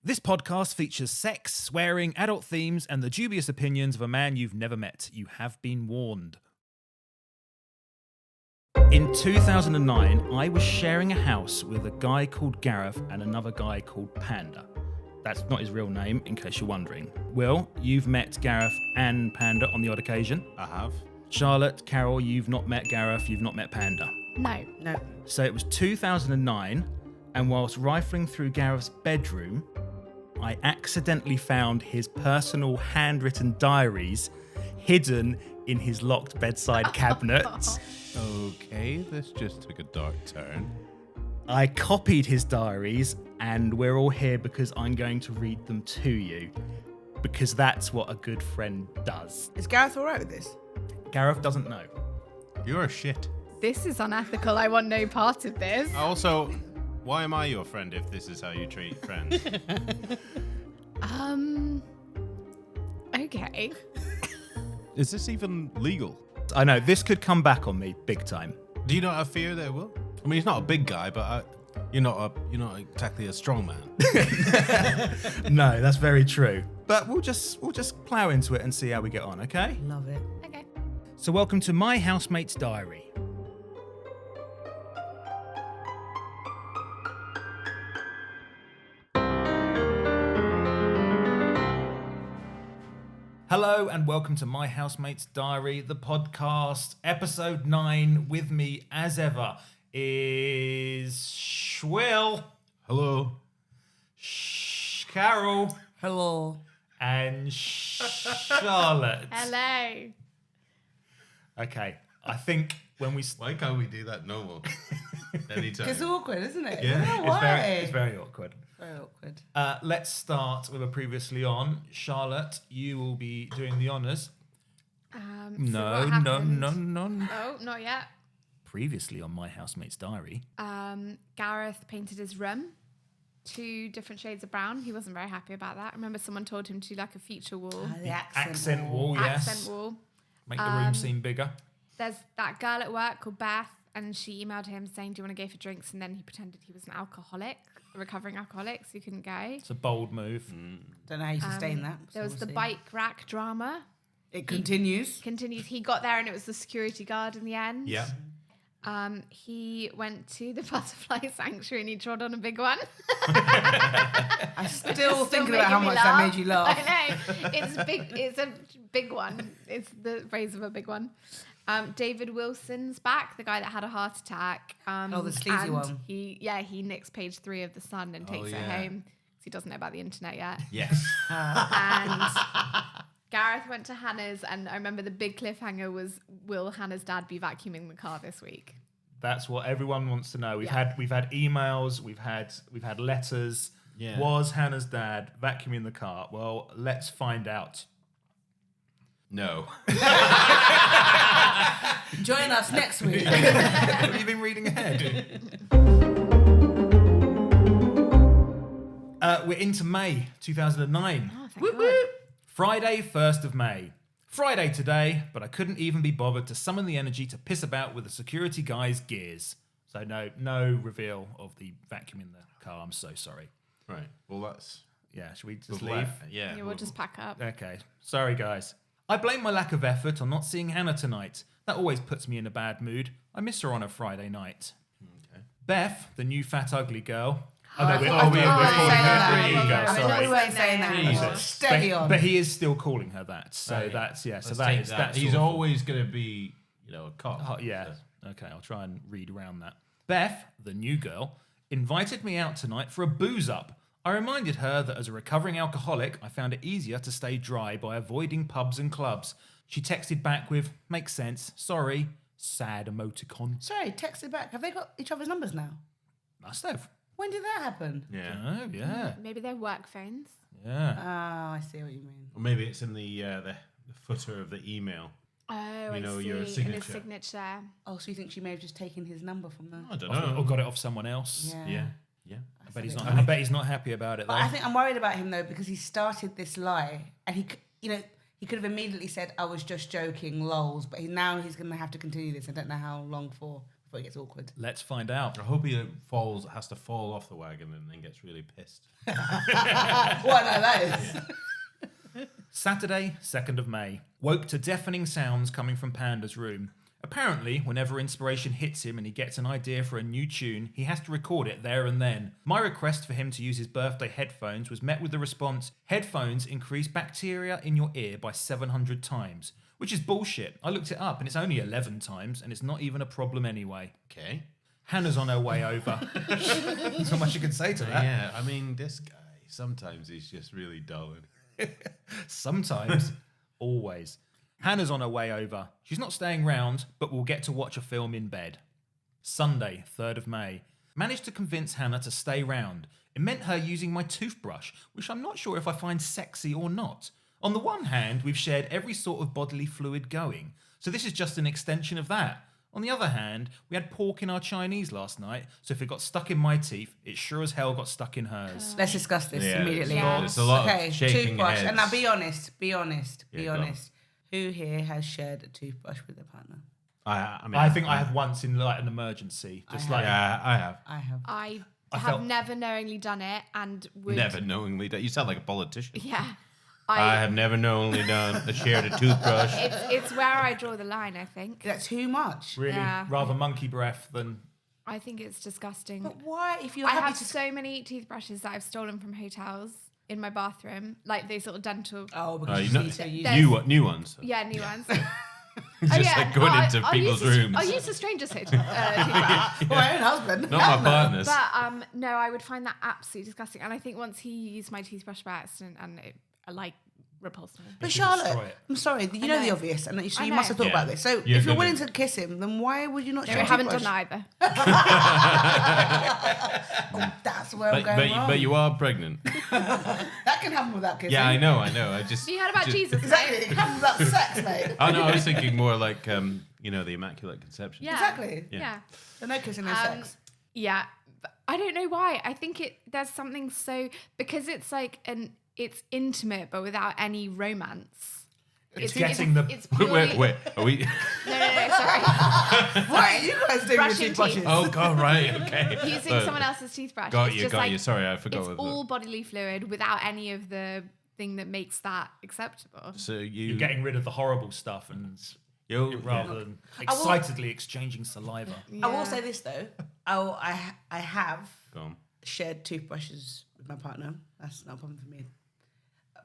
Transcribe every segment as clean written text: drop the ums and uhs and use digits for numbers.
This podcast features sex, swearing, adult themes, and the dubious opinions of a man you've never met. You have been warned. In 2009, I was sharing a house with a guy called Gareth and another guy called Panda. That's not his real name, in case you're wondering. Will, you've met Gareth and Panda on the odd occasion. I have. Charlotte, Carol, you've not met Gareth, you've not met Panda. No. So it was 2009, and whilst rifling through Gareth's bedroom, I accidentally found his personal handwritten diaries hidden in his locked bedside cabinet. Okay, this just took a dark turn. I copied his diaries, and we're all here because I'm going to read them to you, because that's what a good friend does. Is Gareth all right with this? Gareth doesn't know. You're a shit. This is unethical. I want no part of this. Also, why am I your friend if this is how you treat friends? Okay. Is this even legal? I know, this could come back on me big time. Do you not have fear that it will? I mean, he's not a big guy, but you're not exactly a strong man. No, that's very true. But we'll just plow into it and see how we get on, okay? Love it. Okay. So welcome to my housemate's diary. Hello and welcome to My Housemate's Diary, the podcast, episode 9. With me, as ever, is Shwill, Hello. Carol, Hello. and Charlotte. Hello. Okay, I think when we... Why can't we do that normal? Anytime. It's awkward, isn't it? Yeah. I don't know why. It's very awkward. Very awkward. Let's start with a previously on. Charlotte, you will be doing the honours. So No. what happened? No. Oh, not yet. Previously on My Housemate's Diary. Gareth painted his room 2 different shades of brown. He wasn't very happy about that. I remember someone told him to do like a feature wall, The Accent wall, yes. accent wall. Make the room seem bigger. There's that girl at work called Beth, and she emailed him saying, "Do you want to go for drinks?" And then he pretended he was an alcoholic, a recovering alcoholic, so he couldn't go. It's a bold move. Don't know how you sustain that. There was so the we'll see. bike rack drama. It continues. He got there and it was the security guard in the end. Yeah. He went to the butterfly sanctuary and he trod on a big one. I'm still thinking about making how me much laugh. that made you laugh. I know. It's big. It's a big one. It's the phrase of a big one. David Wilson's back, the guy that had a heart attack. The sleazy and one. He nicks page 3 of The Sun and takes it yeah. home because he doesn't know about the internet yet. Yes. And Gareth went to Hannah's, and I remember the big cliffhanger was, will Hannah's dad be vacuuming the car this week? That's what everyone wants to know. We've Yeah. had emails, we've had letters. Yeah. Was Hannah's dad vacuuming the car? Well, let's find out. No. Join us next week. Have you been reading ahead? We're into May 2009. Oh, thank God. Friday, 1st of May. Friday today, but I couldn't even be bothered to summon the energy to piss about with the security guy's gears. So no reveal of the vacuum in the car. I'm so sorry. Right. Well, that's... Yeah, should we just we'll leave? Yeah. Yeah, we'll just pack up. Okay. Sorry, guys. I blame my lack of effort on not seeing Hannah tonight. That always puts me in a bad mood. I miss her on a Friday night. Okay. Beth, the new fat ugly girl. Oh, I no, we're thought calling you were her saying that. the ego, I I sorry. thought we weren't saying that. Jesus. Steady on. But he is still calling her that. So Okay. that's, yeah. So Let's that take is that. that's He's sort of- always going to be, a cop. Oh, yeah. Okay, I'll try and read around that. Beth, the new girl, invited me out tonight for a booze up. I reminded her that as a recovering alcoholic, I found it easier to stay dry by avoiding pubs and clubs. She texted back with, "Makes sense, sorry," sad emoticon. Sorry, text it back. Have they got each other's numbers now? Must have. When did that happen? Yeah. Oh, yeah. Maybe they're work phones. Yeah. Oh, I see what you mean. Or maybe it's in the footer of the email. Oh, You I know, see. your In his signature. signature. Oh, so you think she may have just taken his number from the... I don't Or know. got it off someone else. Yeah. I bet he's not happy about it, though. But I think I'm worried about him though because he started this lie and he could have immediately said I was just joking, lols. But now he's going to have to continue this. I don't know how long for before it gets awkward. Let's find out. I hope he has to fall off the wagon and then gets really pissed. What no, that is. Saturday, 2nd of May. Woke to deafening sounds coming from Panda's room. Apparently, whenever inspiration hits him and he gets an idea for a new tune, he has to record it there and then. My request for him to use his birthday headphones was met with the response, "Headphones increase bacteria in your ear by 700 times." Which is bullshit. I looked it up and it's only 11 times and it's not even a problem anyway. Okay. Hannah's on her way over. There's not much you can say to that. Yeah, I mean, this guy, sometimes he's just really dull. Sometimes. Always. Hannah's on her way over. She's not staying round, but we'll get to watch a film in bed. Sunday, 3rd of May. Managed to convince Hannah to stay round. It meant her using my toothbrush, which I'm not sure if I find sexy or not. On the one hand, we've shared every sort of bodily fluid going, so this is just an extension of that. On the other hand, we had pork in our Chinese last night, so if it got stuck in my teeth, it sure as hell got stuck in hers. Let's discuss this Yeah, immediately. There's a lot Okay, of shaking toothbrush. heads. And now be honest. Be go on. honest. Who here has shared a toothbrush with their partner? I mean, I think I have once in like an emergency. Just like Yeah, I have. I have. I I have felt- never knowingly done it and would. Never knowingly done. You sound like a politician. Yeah. I have never knowingly shared a toothbrush. It's where I draw the line, I think. That's too much. really Yeah. rather monkey breath than... I think it's disgusting. But why, if you're I happy have to... so many toothbrushes that I've stolen from hotels in my bathroom, like those sort of dental. Oh, because you you know- need to use... There's- New ones. Yeah, new ones. Just like going into people's rooms. I'll use a stranger's toothbrush. For my own husband. Not my partner's. But no, I would find that absolutely disgusting. And I think once he used my toothbrush by accident and it repulsed me. But You Charlotte, destroy it. I'm sorry, you know the obvious, and so I you know. must have thought Yeah. about this. So You're if you're gonna- willing to kiss him, then why would you not No, share I a haven't toothbrush? done either. That's where I'm going wrong. but you are pregnant. That can happen without kissing. Yeah, I know. I just. Have you heard about just- Jesus? Exactly. mate? It happens without sex, mate. Oh no, I was thinking more like the Immaculate Conception. Yeah. Exactly. Yeah. So no kissing, no Um, sex. Yeah. But I don't know why. I think there's something because it's like it's intimate but without any romance. It's getting the- It's purely, Wait. Are we? No, sorry. What are you guys doing with brushing toothbrushes? teeth. Oh God, right. Okay. Using someone else's toothbrush. Got It's you. just Got like, you. Sorry, I forgot. It's what all bodily fluid without any of the thing that makes that acceptable. So You're getting rid of the horrible stuff and rather than excitedly exchanging saliva. I will say this though. I have Go on. shared toothbrushes with my partner. That's not a problem for me.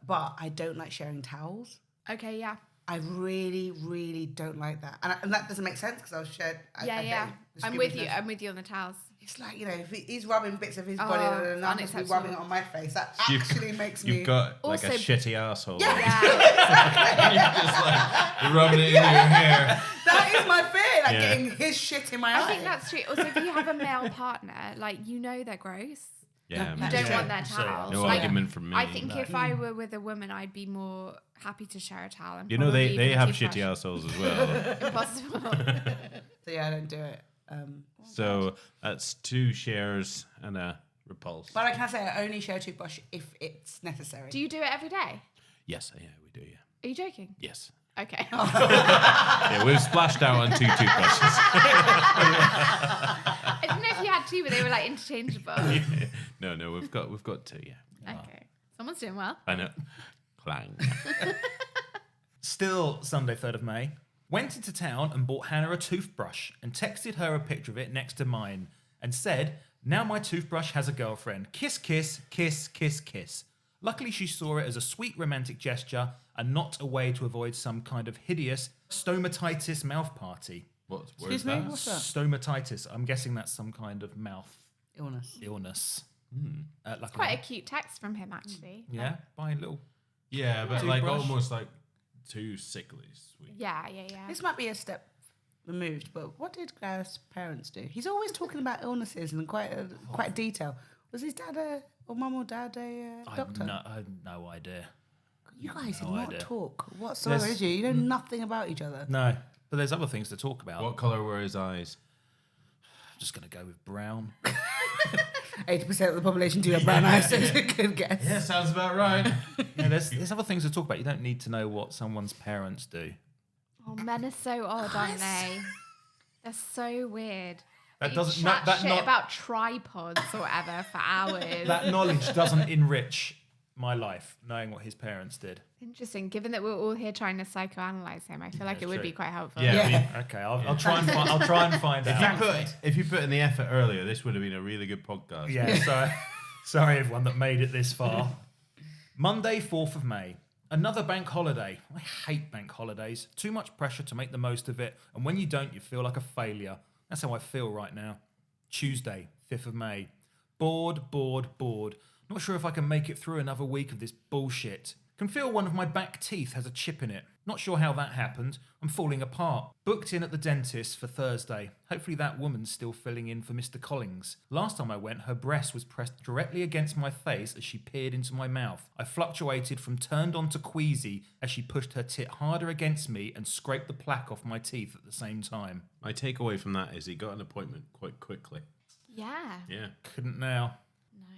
But I don't like sharing towels. Okay, yeah. I really, really don't like that. And that doesn't make sense because I was shared. Yeah. I'm with you. I'm with you on the towels. It's like, if he's rubbing bits of his body Oh, and I'm just unacceptable. rubbing it on my face. That actually makes me... You've got like a Also- shitty asshole. Yeah. Yeah. You're just like rubbing it in your hair. That is my fear, like Yeah. getting his shit in my eye. I think that's true. Also, if you have a male partner, they're gross. Yeah. You You don't want their So, towels. No Like, argument from me. I think if I were with a woman, I'd be more happy to share a towel. And You know probably they even a have toothbrush. shitty assholes as well. Impossible. So yeah, I don't do it. So that's 2 shares and a repulse. But I can say I only share a toothbrush if it's necessary. Do you do it every day? Yes, yeah, we do. Yeah. Are you joking? Yes. Okay. Yeah, we've splashed out on 2 toothbrushes. I didn't know if you had two, but they were like interchangeable. No, we've got 2. Yeah. Okay. Someone's doing well. I know. Clang. Still Sunday, 3rd of May. Went into town and bought Hannah a toothbrush and texted her a picture of it next to mine and said, "Now my toothbrush has a girlfriend. Kiss, kiss, kiss, kiss, kiss." Luckily, she saw it as a sweet romantic gesture and not a way to avoid some kind of hideous stomatitis mouth party. Where's Excuse me? that? What's that? Stomatitis. I'm guessing that's some kind of mouth Illness. illness. Luckily. Quite a cute text from him, actually. Yeah, buy a little. Yeah, but Toothbrush. like almost like too sickly sweet. Yeah. This might be a step removed, but what did Gareth's parents do? He's always talking about illnesses in quite detail. Was his dad or mum or dad a doctor? I have no idea. You guys did No not idea. talk whatsoever, There's- did you? You know nothing about each other. No, but there's other things to talk about. What colour were his eyes? I'm just going to go with brown. 80% of the population do have brown eyes, so it's a good guess. Yeah, sounds about right. Yeah, there's other things to talk about. You don't need to know what someone's parents do. Oh, men are so odd, aren't they? That's so weird. That You doesn't- chat that shit not- about tripods or whatever for hours. That knowledge doesn't enrich my life, knowing what his parents did. Interesting. Given that we're all here trying to psychoanalyze him, I feel like That's it would true. be quite helpful. Yeah. I mean, Okay, I'll try and find. I'll try and find out. if you put in the effort earlier, this would have been a really good podcast. Yeah, sorry everyone that made it this far. Monday, 4th of May. Another bank holiday. I hate bank holidays. Too much pressure to make the most of it, and when you don't, you feel like a failure. That's how I feel right now. Tuesday, 5th of May. Bored. Not sure if I can make it through another week of this bullshit. Can feel one of my back teeth has a chip in it. Not sure how that happened. I'm falling apart. Booked in at the dentist for Thursday. Hopefully that woman's still filling in for Mr. Collins. Last time I went, her breast was pressed directly against my face as she peered into my mouth. I fluctuated from turned on to queasy as she pushed her tit harder against me and scraped the plaque off my teeth at the same time. My takeaway from that is he got an appointment quite quickly. Yeah. Yeah. Couldn't now. No.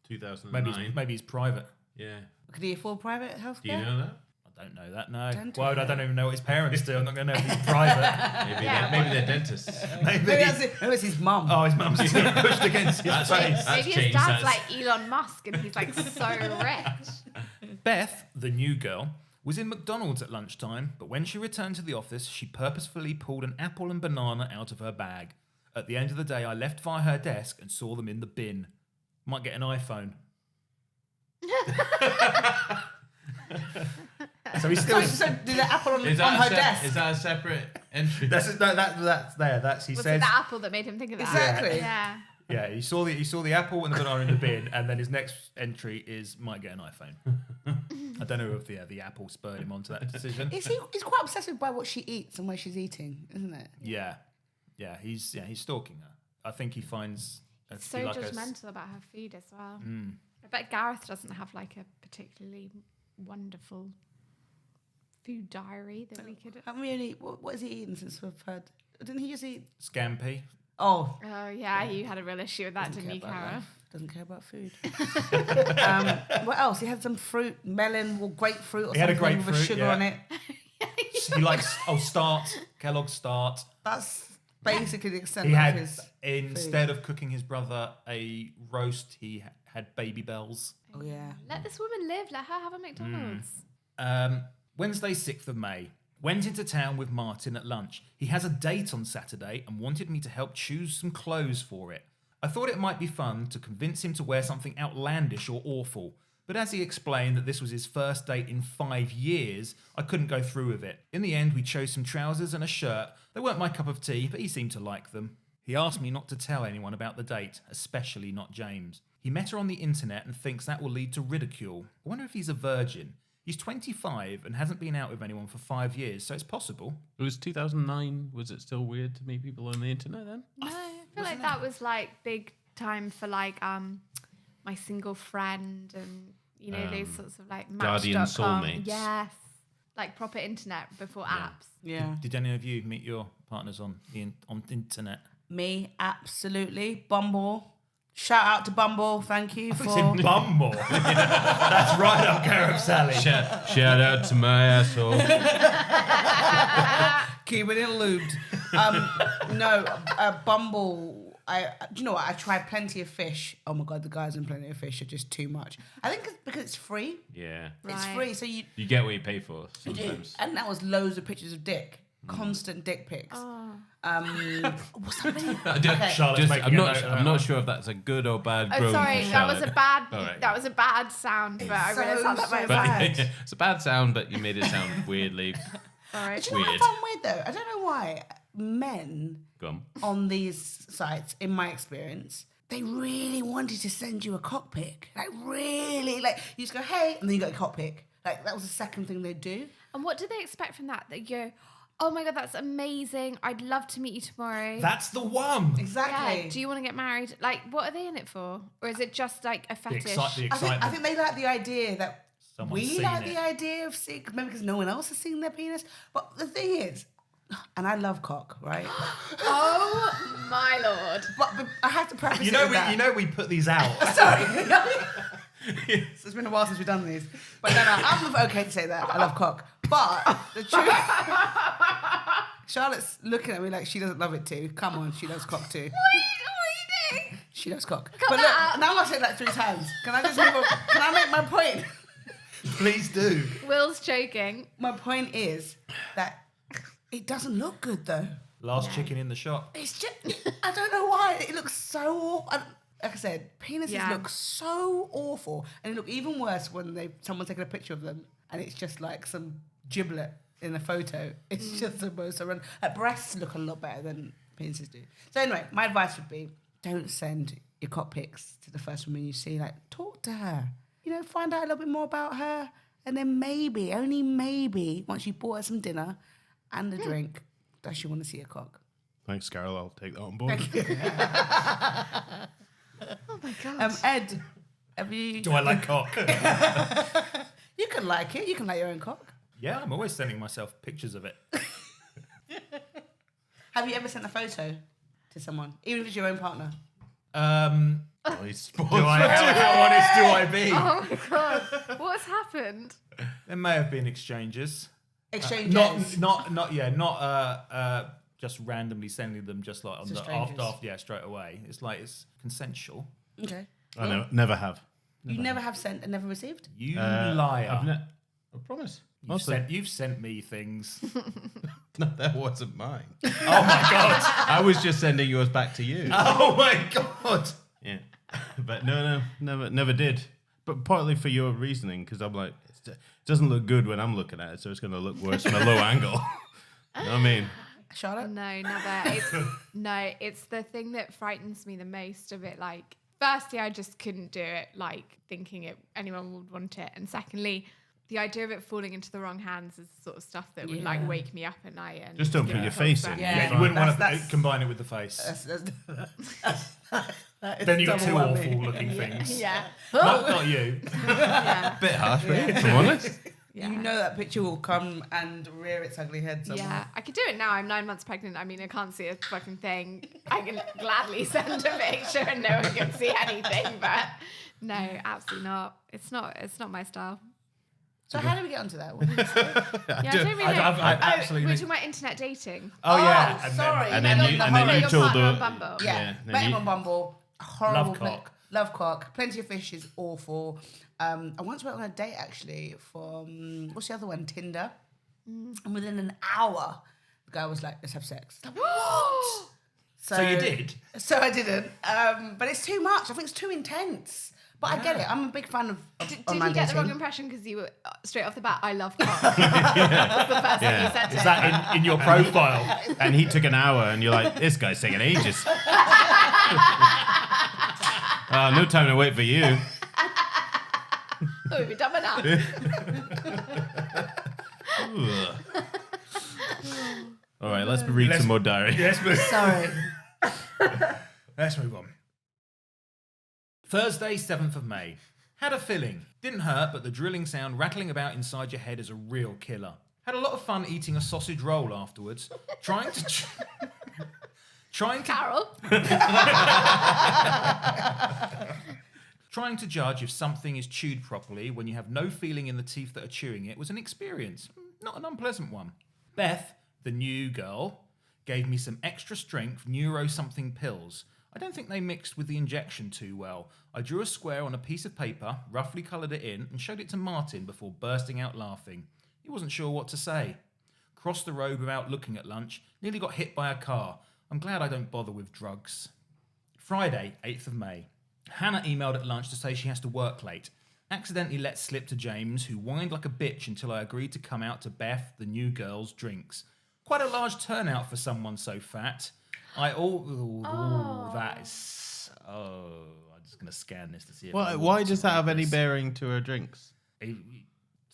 2009. Maybe he's private. Yeah. Could he afford private healthcare? Do you know that? I don't know that, no. Dental Well, I care. don't even know what his parents do. I'm not going to know if he's private. Maybe, Yeah. maybe they're dentists. Maybe. Maybe it's his mum. Oh, his mum's pushed against his face. Maybe his changed, dad's that's- like Elon Musk and he's like so rich. Beth, the new girl, was in McDonald's at lunchtime, but when she returned to the office, she purposefully pulled an apple and banana out of her bag. At the end of the day, I left via her desk and saw them in the bin. Might get an iPhone. So he's still. So did the apple on Is her that, desk? is that a separate entry? That's there. That's he Was says. it the apple that made him think of that? Exactly. Yeah. Yeah, he saw the apple and the banana in the bin, and then his next entry is might get an iPhone. I don't know if the apple spurred him onto that decision. He's quite obsessive by what she eats and where she's eating, isn't it? Yeah, he's stalking her. I think he finds her to So be like judgmental about her food as well. Mm. I bet Gareth doesn't have like a particularly wonderful food diary that we could. Haven't we only, what has he eaten since we've heard? Didn't he just eat? Scampi. Oh, Oh yeah, you had a real issue with that, doesn't didn't you, care about Cara? life. Doesn't care about food. What else? He had some fruit, melon or grapefruit or He had a something with grapefruit, sugar yeah. on it. He likes Kellogg's Start. That's basically the extent He of had his. instead of cooking his brother a roast, he had baby bells. Oh yeah. Let this woman live. Let her have a McDonald's. Wednesday, 6th of May. Went into town with Martin at lunch. He has a date on Saturday and wanted me to help choose some clothes for it. I thought it might be fun to convince him to wear something outlandish or awful, but as he explained that this was his first date in 5 years, I couldn't go through with it. In the end, we chose some trousers and a shirt. They weren't my cup of tea, but he seemed to like them. He asked me not to tell anyone about the date, especially not James. He met her on the internet and thinks that will lead to ridicule. I wonder if he's a virgin. He's 25 and hasn't been out with anyone for 5 years, so it's possible. It was 2009. Was it still weird to meet people on the internet then? No, I feel like that was like big time for like my single friend and you know those sorts of like Guardian Match.com. soulmates. Yes, like proper internet before apps. Yeah. Did any of you meet your partners on the internet? Me, absolutely. Bumble. Shout out to Bumble. Thank you It's for. in Bumble. That's right up Gareth's alley. Shout out to my asshole. Keeping it lubed. Bumble. Do you know what? I tried Plenty of Fish. Oh my god, the guys in Plenty of Fish are just too much. I think it's because it's free. Yeah. It's Right. free, so you You get what you pay for do. sometimes. And that was loads of pictures of dick. Constant dick pics. What's happening? Okay. Charlotte's making I'm a not. note of I'm that not one. sure if that's a good or bad. Oh, groan sorry, for that was a Charlotte. bad. All right. That was a bad sound, but I realised how that so might bad. sound. It's a bad sound, but you made it sound weirdly. Sorry. Do you know what I Weird. found weird though? I don't know why men Gum. on these sites, in my experience, they really wanted to send you a cock pic. Like really, like you just go, hey, and then you get a cock pic. Like that was the second thing they'd do. And what do they expect from that? That you go, oh my god, that's amazing. I'd love to meet you tomorrow. That's the one. Exactly. Yeah. Do you want to get married? Like, what are they in it for? Or is it just like a The fetish? excitement. I think they like the idea that Someone's we seen like it. the idea of seeing, maybe because no one else has seen their penis. But the thing is, and I love cock, right? Oh my lord. but I have to preface You it know, with that. we we put these out. Sorry. So it's been a while since we've done these. But no, I'm okay to say that. I love cock. But the truth... Charlotte's looking at me like she doesn't love it too. Come on, she loves cock too. What are you doing? She loves cock. Cut But that look, out. now I've said that 3 times. Can I just move on? Can I make my point? Please do. Will's choking. My point is that it doesn't look good though. Last chicken in the shop. It's just, I don't know why. It looks so, like I said, penises look so awful. And it look even worse when someone's taking a picture of them and it's just like some giblet in a photo. It's just the most horrendous. Breasts look a lot better than penises do. So anyway, my advice would be, don't send your cock pics to the first woman you see. Like, talk to her. You know, find out a little bit more about her. And then maybe, only maybe, once you bought her some dinner and a drink, does she want to see a cock? Thanks, Carol. I'll take that on board. Oh my god. Ed, have you... Do I like cock? You can like it. You can like your own cock. Yeah, I'm always sending myself pictures of it. Have you ever sent a photo to someone, even if it's your own partner? Oh, he's How honest do I be? Oh my god. What's happened? There may have been exchanges. Exchanges. Not just randomly sending them just like on To the strangers. after straight away. It's like it's consensual. Okay. I never have. You never have sent and never received? You liar. I promise. You've sent me things. No, that wasn't mine. Oh my god. I was just sending yours back to you. Oh my god. Yeah, but no, never did. But partly for your reasoning, because I'm like, it doesn't look good when I'm looking at it, so it's going to look worse from a low angle. You know what I mean? Charlotte? No, never. It's the thing that frightens me the most of it. Like, firstly, I just couldn't do it, like, thinking anyone would want it. And secondly, the idea of it falling into the wrong hands is the sort of stuff that would, like, wake me up at night. And Just don't put your face in. Yeah. Yeah, you wouldn't want to That's- combine it with the face. That is Then you got double two whammy. awful looking things. Yeah. Not you. Yeah. Bit harsh, but if I'm honest. Yeah. You know that picture will come and rear its ugly head somewhere. Yeah, I could do it now. I'm 9 months pregnant. I mean, I can't see a fucking thing. I can gladly send a picture and no one can see anything. But no, absolutely not. It's not my style. So how do we get onto that? What did you say? Yeah, I don't really know. I absolutely. We're talking about internet dating. Oh yeah. Oh, sorry. And then you your told partner her. on Bumble. Yeah, then met him you- on Bumble. Horrible. Love cock. Love cock. Plenty of Fish is awful. I once went on a date actually from what's the other one? Tinder. And within an hour, the guy was like, "Let's have sex." What? So you did? So I didn't. But it's too much. I think it's too intense. But I get it. I'm a big fan of Did online you get the dating. wrong impression because you were straight off the bat? I love cock. That's the first thing you said to Is him. that in your profile? And he took an hour, and you're like, this guy's taking ages. No time to wait for you. Oh, we've done with that. All right, let's read some more diary. Yes, but Sorry. let's move on. Thursday, 7th of May. Had a filling. Didn't hurt, but the drilling sound rattling about inside your head is a real killer. Had a lot of fun eating a sausage roll afterwards. Trying to Carol. Trying to judge if something is chewed properly when you have no feeling in the teeth that are chewing it was an experience. Not an unpleasant one. Beth, the new girl, gave me some extra strength neuro something pills. I don't think they mixed with the injection too well. I drew a square on a piece of paper, roughly coloured it in, and showed it to Martin before bursting out laughing. He wasn't sure what to say. Crossed the road without looking at lunch, nearly got hit by a car. I'm glad I don't bother with drugs. Friday, 8th of May. Hannah emailed at lunch to say she has to work late. Accidentally let slip to James, who whined like a bitch until I agreed to come out to Beth, the new girl's drinks. Quite a large turnout for someone so fat. I'm just going to scan this to see if Why does that have any bearing to her drinks? He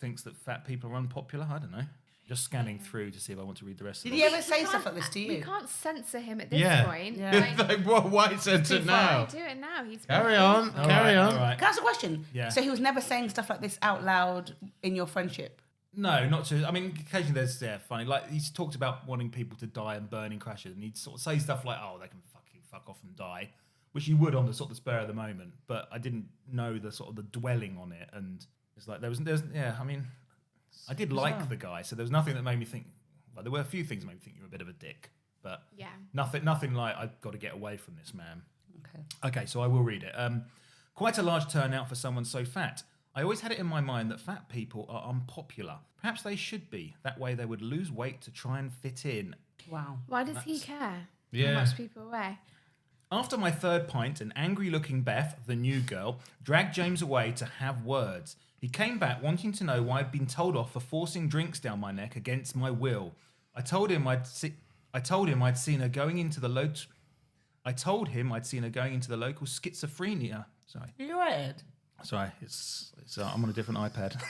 thinks that fat people are unpopular. I don't know. Just scanning through to see if I want to read the rest Did of he it. ever say stuff like this to We you? can't censor him at this Yeah. point. Yeah. Like, Why censor it now? do it now. He's Carry on. All Carry right, on. all right. Can I ask a question? Yeah. So he was never saying stuff like this out loud in your friendship? No, not to. I mean, occasionally there's funny. Like he's talked about wanting people to die and burn in crashes, and he'd sort of say stuff like, "Oh, they can fucking fuck off and die," which he would on the sort of spur of the moment. But I didn't know the sort of the dwelling on it, and it's like there's I mean, I did like the guy, so there was nothing that made me think, But there were a few things that made me think you were a bit of a dick. But Yeah. nothing like I've got to get away from this man. Okay. Okay, so I will read it. Quite a large turnout for someone so fat. I always had it in my mind that fat people are unpopular. Perhaps they should be. That way they would lose weight to try and fit in. Wow. Why does he care? Yeah. How much people weigh? After my third pint, an angry-looking Beth, the new girl, dragged James away to have words. He came back wanting to know why I'd been told off for forcing drinks down my neck against my will. I told him I'd seen her going into the local schizophrenia. You're right. Sorry, it's I'm on a different iPad.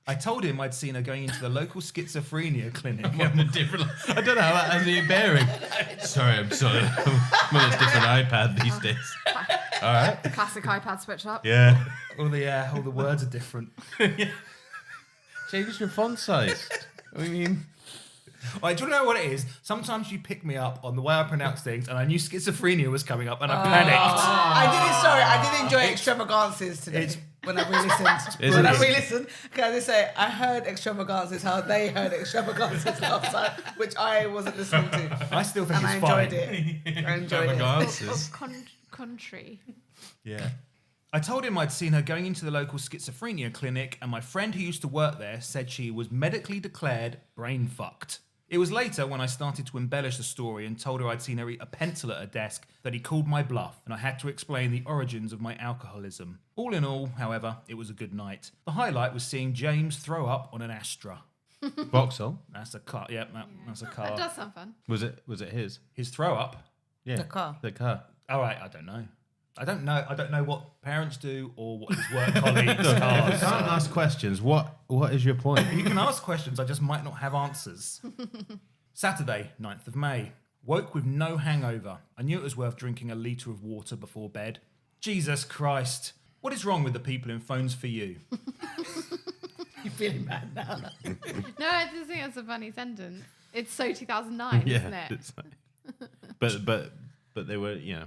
I told him I'd seen her going into the local schizophrenia clinic. I'm on a different. I don't know how that has any bearing. Sorry, I'm sorry. I'm on a different iPad these days. All right. Classic iPad switch up. Yeah. all the words are different. Change your font size. I mean, Right, do you know what it is? Sometimes you pick me up on the way I pronounce things, and I knew schizophrenia was coming up, and I panicked. I did enjoy extravagances today when I re-listened. Isn't it? re-listened, can I just say, I heard extravagances how they heard extravagances last time, which I wasn't listening to. I still think And I it's enjoyed fine. it. I enjoyed it. Extravagances. Country. Yeah. I told him I'd seen her going into the local schizophrenia clinic, and my friend who used to work there said she was medically declared brain fucked. It was later when I started to embellish the story and told her I'd seen her eat a pencil at her desk that he called my bluff, and I had to explain the origins of my alcoholism. All in all, however, it was a good night. The highlight was seeing James throw up on an Astra. Vauxhall. That's a car. Yep, that's a That car. does sound fun. Was it his? His throw up. Yeah. The car. The car. All right, I don't know. I don't know what parents do or what his work colleagues are. If you can't ask questions, what is your point? You can ask questions, I just might not have answers. Saturday, 9th of May. Woke with no hangover. I knew it was worth drinking a litre of water before bed. Jesus Christ. What is wrong with the people in Phones For You? You're feeling bad now. No, I just think that's a funny sentence. It's so 2009, isn't it? It's like, but they were, you know,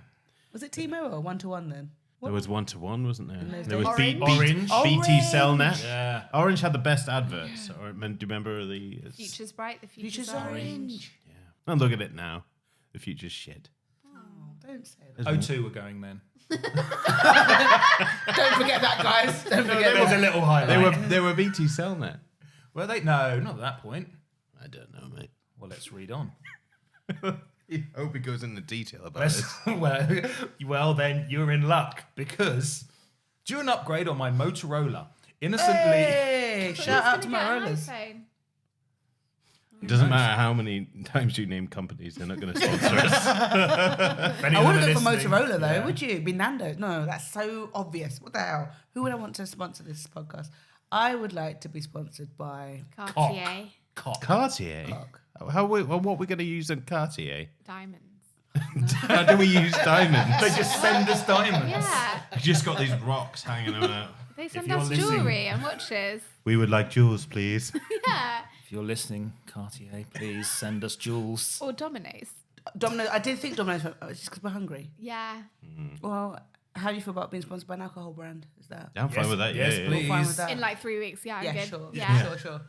Was it T-Mo or one-to-one then? there was 1-to-1, wasn't there? those There was days. Orange. BT Cellnet. Yeah. Orange had the best adverts. Or, do you remember the? Future's bright, the future's, Future's orange. Yeah. And look at it now. The future's shit. Oh, don't say that. O2 were going then. Don't forget that, guys. Don't forget There's a that. little highlight. They were BT Cellnet. Were they? No, not at that point. I don't know, mate. Well, let's read on. I hope it goes into detail about well, then you're in luck because due an upgrade on my Motorola, innocently. Hey, shout out to Who's gonna my get an rollers. iPhone? It doesn't matter how many times you name companies, they're not going to sponsor us. I wouldn't go for Motorola though, would you? Be Nando's? No, that's so obvious. What the hell? Who would I want to sponsor this podcast? I would like to be sponsored by Cartier. Cock. Cartier? Cock. What are we going to use on Cartier? Diamonds. How do we use diamonds? They just send us diamonds. Yeah. We've just got these rocks hanging out. They send you're us listening- jewellery and watches. We would like jewels, please. Yeah. If you're listening, Cartier, please send us jewels. Or Domino's. Domino's. I did think Domino's, just because we're hungry. Yeah. Well, how do you feel about being sponsored by an alcohol brand? Is that? Yeah, I'm fine with that. Yes, yeah, please. You're fine with that? In like 3 weeks. Yeah, I'm Yeah, good. sure. Yeah. Sure.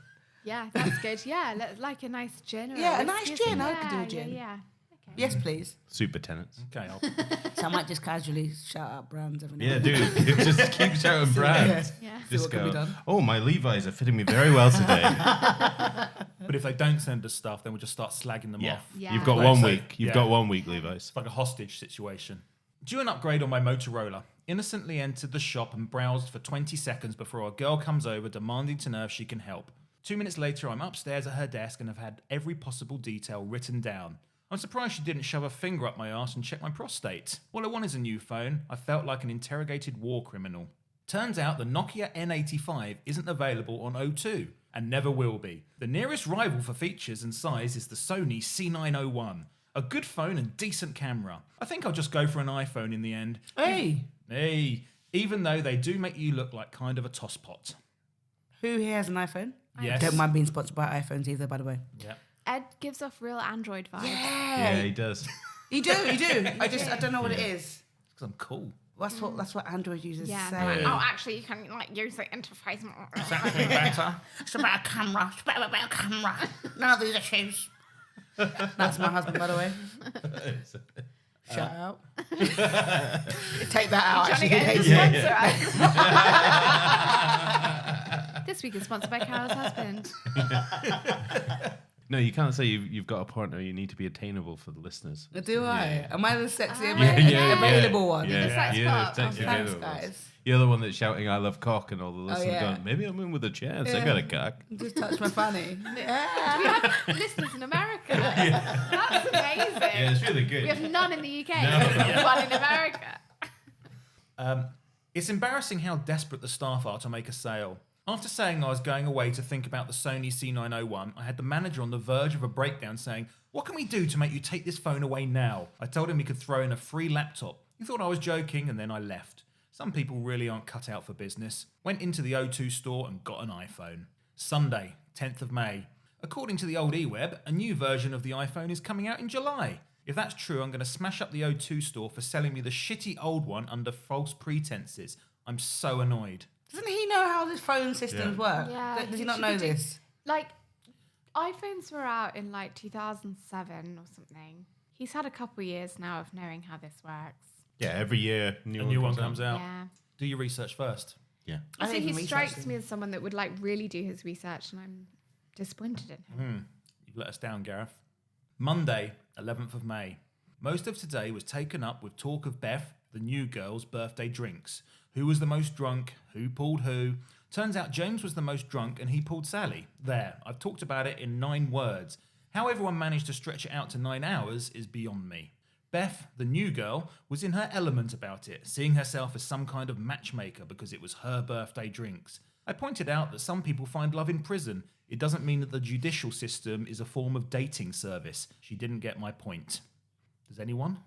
Yeah, that's good. Yeah, like a nice gin. Or Yeah, a whiskey nice or gin. I something. could do a Yeah, gin. Yeah. Okay. Yes, please. Super tenants. Okay, So I might just casually shout out brands every now Yeah, and dude. It just keeps shouting brands. Yeah. See Just what can be done. oh, my Levi's are fitting me very well today. but if they don't send us stuff, then we'll just start slagging them off. Yeah. You've got Like, 1 so- week. You've yeah. got 1 week, Levi's. It's like a hostage situation. Due an upgrade on my Motorola, innocently entered the shop and browsed for 20 seconds before a girl comes over demanding to know if she can help. 2 minutes later, I'm upstairs at her desk and have had every possible detail written down. I'm surprised she didn't shove a finger up my arse and check my prostate. All I want is a new phone. I felt like an interrogated war criminal. Turns out the Nokia N85 isn't available on O2 and never will be. The nearest rival for features and size is the Sony C901. A good phone and decent camera. I think I'll just go for an iPhone in the end. Hey, Hey, even though they do make you look like kind of a tosspot. who here has an iPhone? Yes. Don't mind being sponsored by iPhones either, by the way. Yeah. Ed gives off real Android vibes. Yeah, he does. You do. I don't know what it is. Because I'm cool. That's what Android users Yeah. say. they're like, oh, actually, you can like use the interface. It's actually better. It's about a camera. It's about a camera. None of these are shoes. That's my husband, by the way. Shout out. Take that out. Trying to Actually, get his Hazy. sponsor out. This week is sponsored by Carol's husband. No, you can't say you've got a partner. You need to be attainable for the listeners. Do I? Am I the sexy Yeah, available one? Yeah, The sex yeah, part. sexy Thanks, available. guys. You're the one that's shouting, "I love cock," and all the listeners yeah. going, "Maybe I'm in with a chance. I Yeah. got a cock." Just touch my fanny. We have listeners in America. That's amazing. Yeah, it's really good. We have none in the UK. One in America. It's embarrassing how desperate the staff are to make a sale. After saying I was going away to think about the Sony C901, I had the manager on the verge of a breakdown saying, "What can we do to make you take this phone away now?" I told him he could throw in a free laptop. He thought I was joking, and then I left. Some people really aren't cut out for business. Went into the O2 store and got an iPhone. Sunday, 10th of May. According to the old eWeb, a new version of the iPhone is coming out in July. If that's true, I'm going to smash up the O2 store for selling me the shitty old one under false pretenses. I'm so annoyed. Doesn't he know how the phone systems work? Yeah, Does he he not should know be doing- this? Like, iPhones were out in like 2007 or something. He's had a couple years now of knowing how this works. Yeah, every year A new one comes out. Yeah. Do your research first. Yeah. I So think he research strikes them. me as someone that would like really do his research, and I'm disappointed in him. You've let us down, Gareth. Monday, 11th of May. Most of today was taken up with talk of Beth, the new girl's birthday drinks. Who was the most drunk? Who pulled who? Turns out James was the most drunk and he pulled Sally. There, I've talked about it in 9 words. How everyone managed to stretch it out to 9 hours is beyond me. Beth, the new girl, was in her element about it, seeing herself as some kind of matchmaker because it was her birthday drinks. I pointed out that some people find love in prison. It doesn't mean that the judicial system is a form of dating service. She didn't get my point. Does anyone?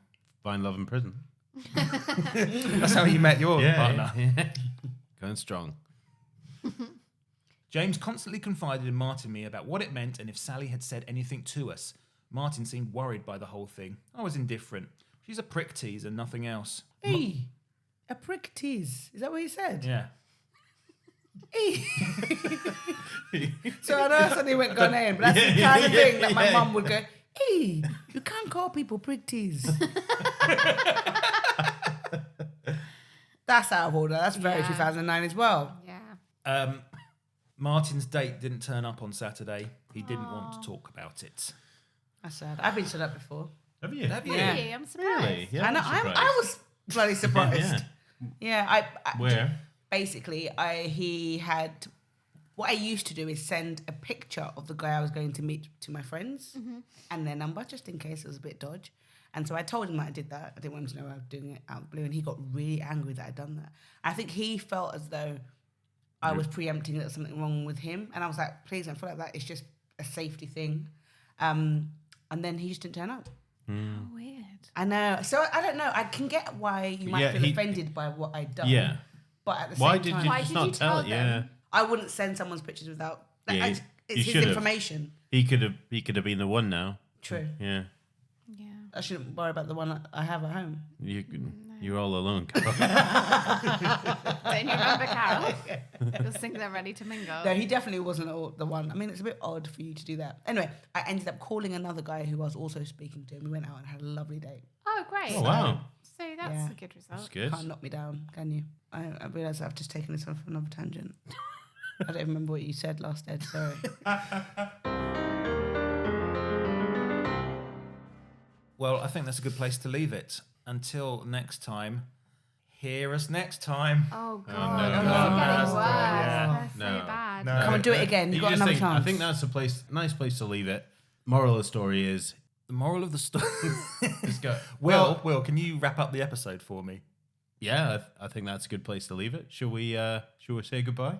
Find love in prison. That's how you met your partner. Yeah. Going strong. James constantly confided in Martin and me about what it meant and if Sally had said anything to us. Martin seemed worried by the whole thing. I was indifferent. She's a prick tease and nothing else. Hey, a prick tease. Is that what you said? Yeah. Hey. So I know I suddenly went Ghanaian, but that's the kind of thing that my mum would go, hey, you can't call people prick tease. That's out of order. That's very Yeah. 2009 as well. Yeah. Martin's date didn't turn up on Saturday. He didn't want to talk about it. That's sad. I've been stood up before. Have you? Have you? Yeah. Really? I'm surprised. Really? Yeah, I know. I'm surprised. I was bloody surprised. Yeah. Where? Basically, he had. What I used to do is send a picture of the guy I was going to meet to my friends and their number, just in case it was a bit dodge. And so I told him that I did that. I didn't want him to know I was doing it out of the blue, and he got really angry that I'd done that. I think he felt as though I was preempting that there was something wrong with him, and I was like, please don't feel like that. It's just a safety thing. And then he just didn't turn up. Oh, weird. I know. So I don't know. I can get why you might Yeah, feel he- offended by what I'd done. Yeah. But at the Why same did time, you Why just did not you tell tell it? Yeah. them? I wouldn't send someone's pictures without. Like, Yeah, it's you his should've. information. He could have been the one now. True. Yeah. Yeah. I shouldn't worry about the one I have at home. You're all alone. Carol. Don't you remember Carol? Just think they're ready to mingle. No, he definitely wasn't the one. I mean, it's a bit odd for you to do that. Anyway, I ended up calling another guy who I was also speaking to, and we went out and had a lovely date. Oh, great. Oh, wow. So that's Yeah. a good result. That's good. Can't knock me down, can you? I realise I've just taken this on for another tangent. I don't remember what you said last, Ed. Sorry. Well, I think that's a good place to leave it. Until next time, hear us next time. Oh, God. no, They're no, getting no, worse. yeah. They're so No. bad. No. Come and do it again. You've got another chance. I think that's a nice place to leave it. Moral of the story is The moral of the story. just go. Will, can you wrap up the episode for me? Yeah, I think that's a good place to leave it. Shall we say goodbye?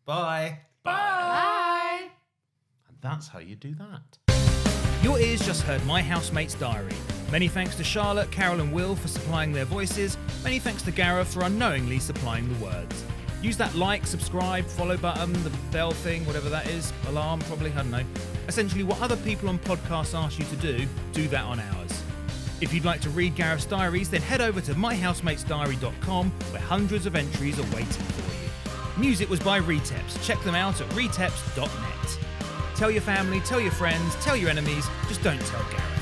Bye. Bye. And that's how you do that. Your ears just heard My Housemate's Diary. Many thanks to Charlotte, Carol and Will for supplying their voices. Many thanks to Gareth for unknowingly supplying the words. Use that like, subscribe, follow button, the bell thing, whatever that is, alarm probably, I don't know. Essentially what other people on podcasts ask you to do that on ours. If you'd like to read Gareth's diaries, then head over to myhousematesdiary.com, where hundreds of entries are waiting for you. Music was by Reteps. Check them out at reteps.net. Tell your family, tell your friends, tell your enemies, just don't tell Gareth.